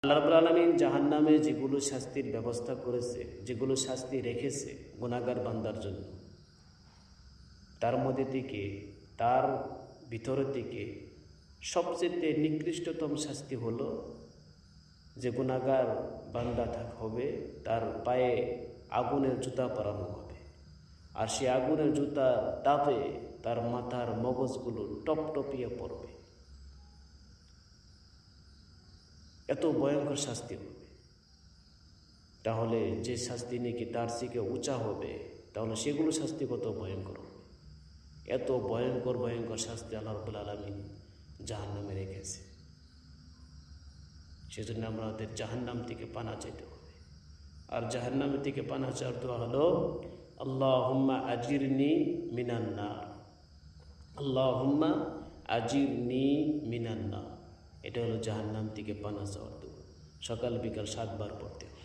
আল্লাহ রাব্বুল আলামিন জাহান্নামে যেগুলো শাস্তির ব্যবস্থা করেছে, যেগুলো শাস্তি রেখেছে গুনাহগার বান্দার জন্য, তার মধ্যে থেকে, তার ভিতরের থেকে সবচেয়ে নিকৃষ্টতম শাস্তি হলো যে গুনাহগার বান্দা হবে তার পায়ে আগুনের জুতা পরানো হবে, আর সে আগুনের জুতা তাপে তার মাথার মগজগুলো টপটপিয়ে পড়বে। এত ভয়ঙ্কর শাস্তি হবে। তাহলে যে শাস্তি নাকি তার থেকে উঁচা হবে, তাহলে সেগুলো শাস্তি কত ভয়ঙ্কর হবে। এত ভয়ঙ্কর ভয়ঙ্কর শাস্তি আল্লাহ রাব্বুল আলামিন জাহান্নামে রেখেছে। সেজন্য আমাদের জাহান্নাম থেকে পানা চাইতে হবে। আর জাহান্নামের থেকে পানা চাওয়ার দোয়া হলো আল্লাহুম্মা আজিরনি মিনান নার, আল্লাহুম্মা আজিরনি মিনান নার। এটা হলো জাহান্নাম থেকে পানা চাওয়ার দোয়া। সকাল বিকাল 7 বার পড়তে হবে।